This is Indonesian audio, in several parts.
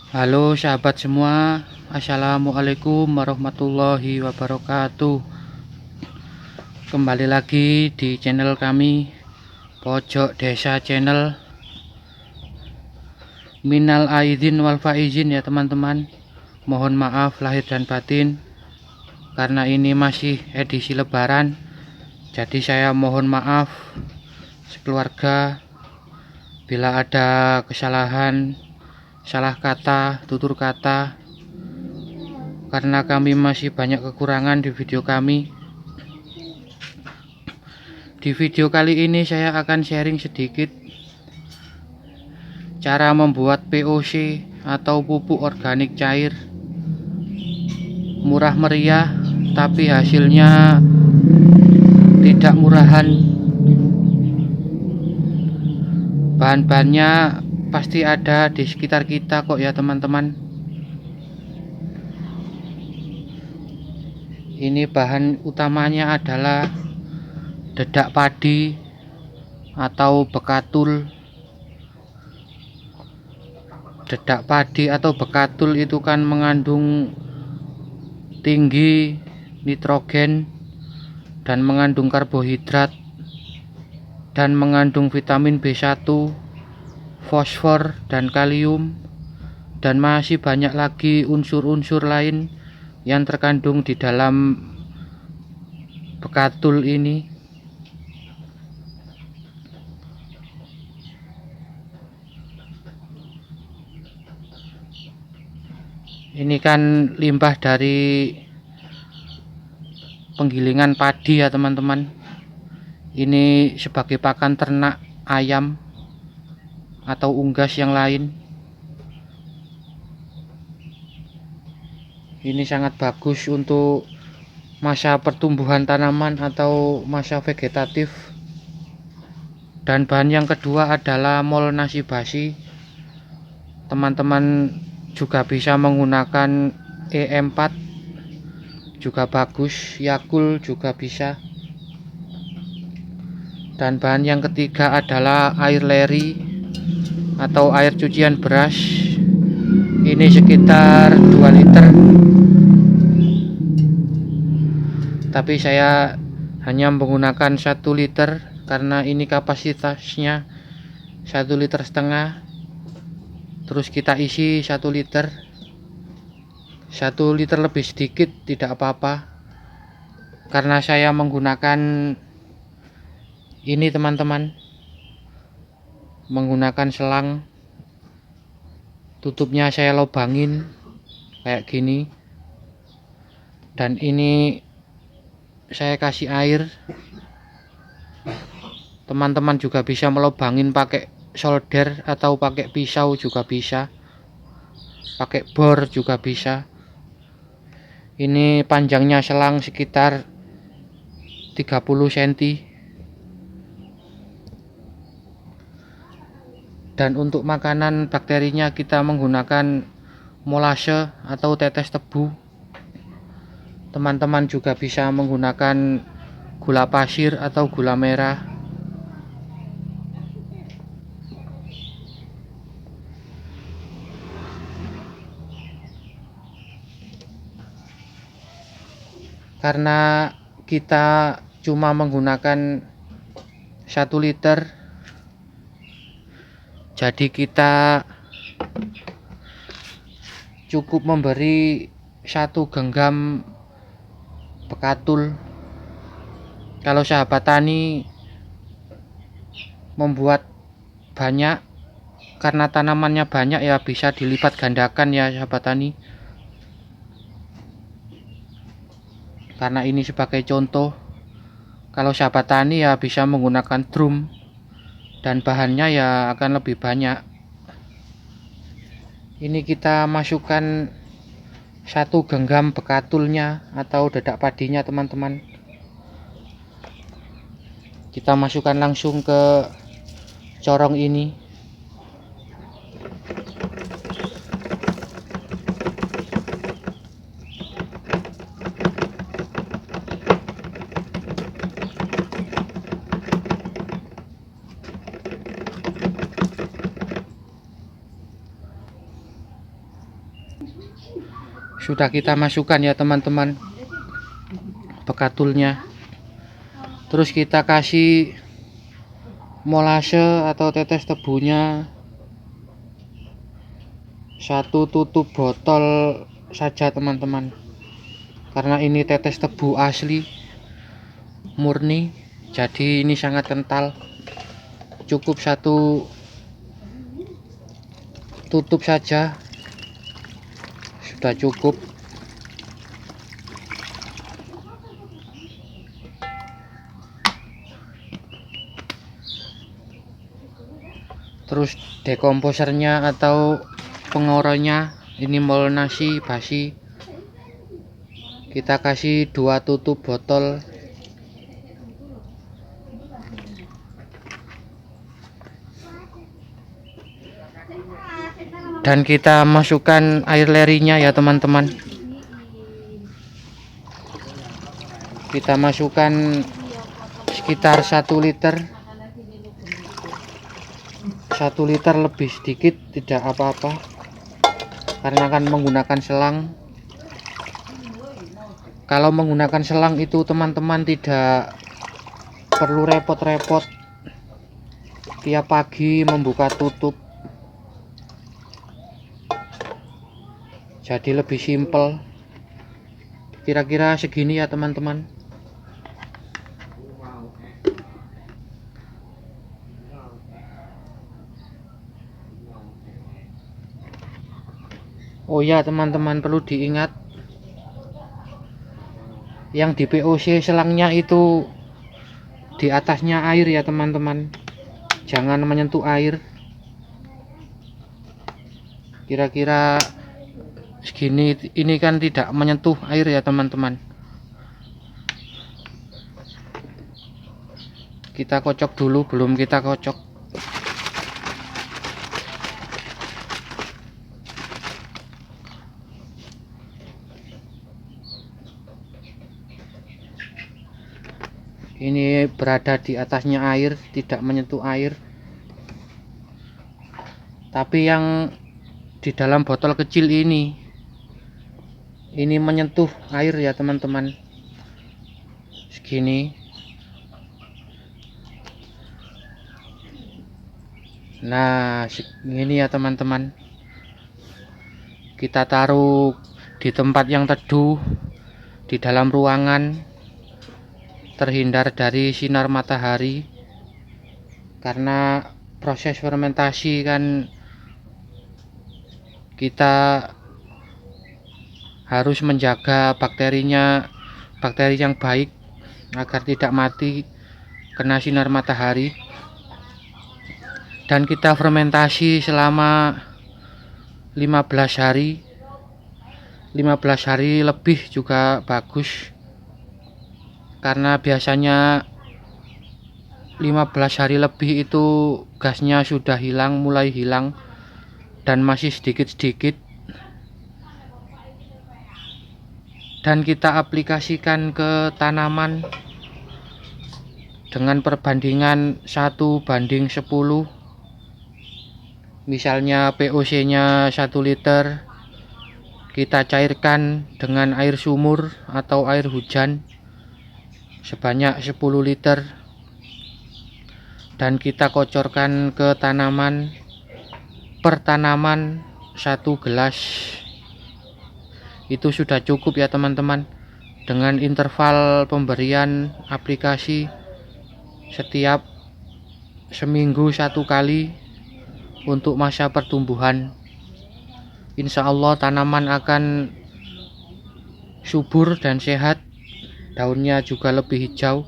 Halo sahabat semua, Assalamualaikum warahmatullahi wabarakatuh. Kembali lagi di channel kami, Pojok Desa Channel. Minal aidin wal faizin ya teman-teman. Mohon maaf lahir dan batin karena ini masih edisi lebaran. Jadi saya mohon maaf sekeluarga bila ada kesalahan, salah kata, tutur kata, karena kami masih banyak kekurangan di video kami. Di video kali ini saya akan sharing sedikit cara membuat POC atau pupuk organik cair, murah meriah tapi hasilnya tidak murahan. Bahan-bahannya pasti ada di sekitar kita kok ya teman-teman. Ini bahan utamanya adalah dedak padi atau bekatul. Dedak padi atau bekatul itu kan mengandung tinggi nitrogen dan mengandung karbohidrat dan mengandung vitamin B1, fosfor dan kalium, dan masih banyak lagi unsur-unsur lain yang terkandung di dalam bekatul ini. Ini kan limbah dari penggilingan padi ya teman-teman. Ini sebagai pakan ternak ayam atau unggas yang lain. Ini sangat bagus untuk masa pertumbuhan tanaman atau masa vegetatif. Dan bahan yang kedua adalah mol nasi basi. Teman-teman juga bisa menggunakan E4 juga bagus, Yakul juga bisa. Dan bahan yang ketiga adalah air leri atau air cucian beras. Ini sekitar 2 liter, tapi saya hanya menggunakan 1 liter karena ini kapasitasnya 1,5 liter. Terus kita isi 1 liter. 1 liter lebih sedikit tidak apa-apa, karena saya menggunakan ini teman-teman, menggunakan selang. Tutupnya saya lubangin kayak gini, dan ini saya kasih air. Teman-teman juga bisa melubangin pakai solder atau pakai pisau juga bisa, pakai bor juga bisa. Ini panjangnya selang sekitar 30 cm. Dan untuk makanan bakterinya kita menggunakan molase atau tetes tebu. Teman-teman juga bisa menggunakan gula pasir atau gula merah. Karena kita cuma menggunakan 1 liter, jadi kita cukup memberi 1 genggam bekatul. Kalau sahabat tani membuat banyak karena tanamannya banyak, ya bisa dilipat gandakan ya sahabat tani. Karena ini sebagai contoh, kalau sahabat tani ya bisa menggunakan drum dan bahannya ya akan lebih banyak. Ini kita masukkan 1 genggam bekatulnya atau dedak padinya teman-teman. Kita masukkan langsung ke corong ini. sudah kita masukkan ya teman-teman bekatulnya. Terus kita kasih molase atau tetes tebunya 1 tutup botol saja teman-teman, karena ini tetes tebu asli murni, jadi ini sangat kental. Cukup 1 tutup saja sudah cukup. Terus dekomposernya atau pengoronya, ini mol nasi basi, kita kasih 2 tutup botol. Dan kita masukkan air lerinya ya teman-teman. Kita masukkan sekitar 1 liter. 1 liter lebih sedikit tidak apa-apa, karena akan menggunakan selang. Kalau menggunakan selang itu teman-teman tidak perlu repot-repot tiap pagi membuka tutup, jadi lebih simpel. Kira-kira segini ya teman-teman. Oh ya teman-teman, perlu diingat, yang di POC selangnya itu di atasnya air ya teman-teman, jangan menyentuh air. Kira-kira segini, ini kan tidak menyentuh air ya teman-teman. Kita kocok dulu, belum kita kocok. Ini berada di atasnya air, tidak menyentuh air. Tapi yang di dalam botol kecil ini menyentuh air ya teman-teman. Segini. Nah, segini ya teman-teman. Kita taruh di tempat yang teduh, di dalam ruangan, terhindar dari sinar matahari, karena proses fermentasi kan kita harus menjaga bakterinya, bakteri yang baik agar tidak mati kena sinar matahari. Dan kita fermentasi selama 15 hari. 15 hari lebih juga bagus, karena biasanya 15 hari lebih itu gasnya sudah hilang, mulai hilang, dan masih sedikit-sedikit. Dan kita aplikasikan ke tanaman dengan perbandingan 1:10. Misalnya POC nya 1 liter, kita cairkan dengan air sumur atau air hujan sebanyak 10 liter, dan kita kocorkan ke tanaman, per tanaman 1 gelas. Itu sudah cukup ya teman-teman, dengan interval pemberian aplikasi setiap seminggu 1 kali untuk masa pertumbuhan. Insya Allah tanaman akan subur dan sehat, daunnya juga lebih hijau,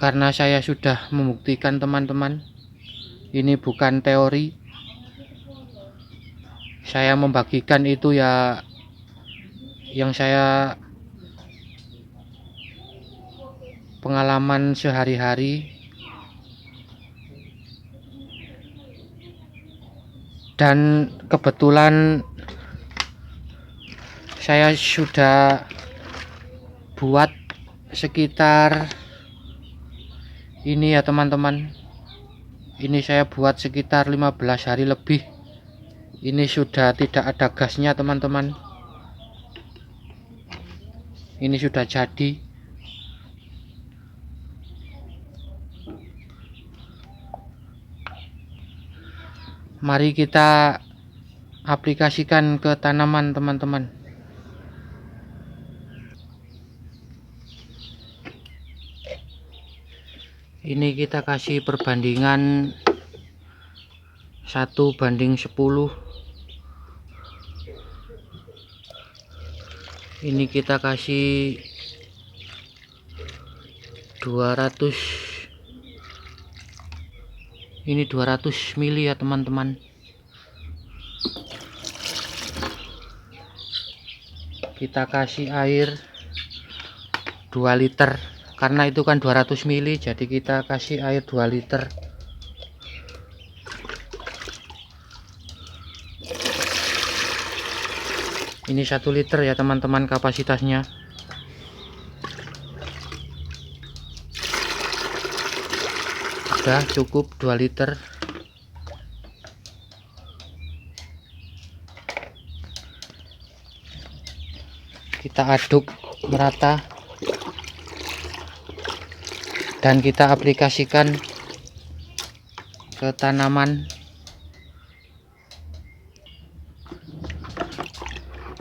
karena saya sudah membuktikan teman-teman. Ini bukan teori, saya membagikan itu ya yang saya pengalaman sehari-hari. Dan kebetulan saya sudah buat sekitar ini ya teman-teman, ini saya buat sekitar 15 hari lebih Ini sudah tidak ada gasnya teman-teman. Ini sudah jadi. Mari kita aplikasikan ke tanaman teman-teman. Ini kita kasih perbandingan 1:10. Ini kita kasih 200. Ini 200 mili ya teman-teman. Kita kasih air 2 liter. Karena itu kan 200 mili, jadi kita kasih air 2 liter. Ini 1 liter ya teman-teman kapasitasnya. Sudah cukup 2 liter. Kita aduk merata dan kita aplikasikan ke tanaman.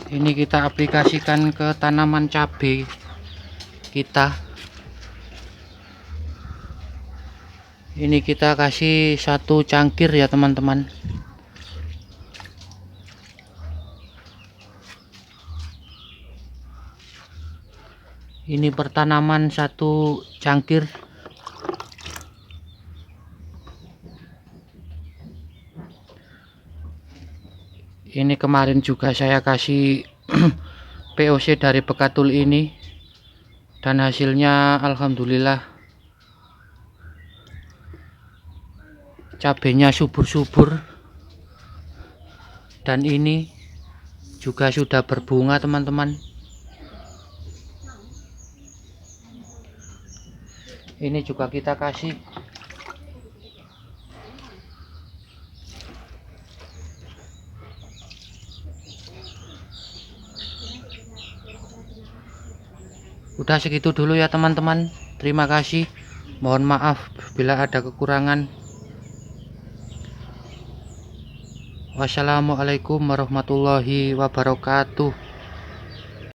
Ini kita aplikasikan ke tanaman cabai kita. Ini kita kasih 1 cangkir ya teman-teman. Ini per tanaman 1 cangkir. Ini kemarin juga saya kasih POC dari bekatul ini, dan hasilnya alhamdulillah cabenya subur-subur, dan ini juga sudah berbunga teman-teman. Ini juga kita kasih. Udah segitu dulu ya teman-teman. Terima kasih. Mohon maaf bila ada kekurangan. Wassalamualaikum warahmatullahi wabarakatuh.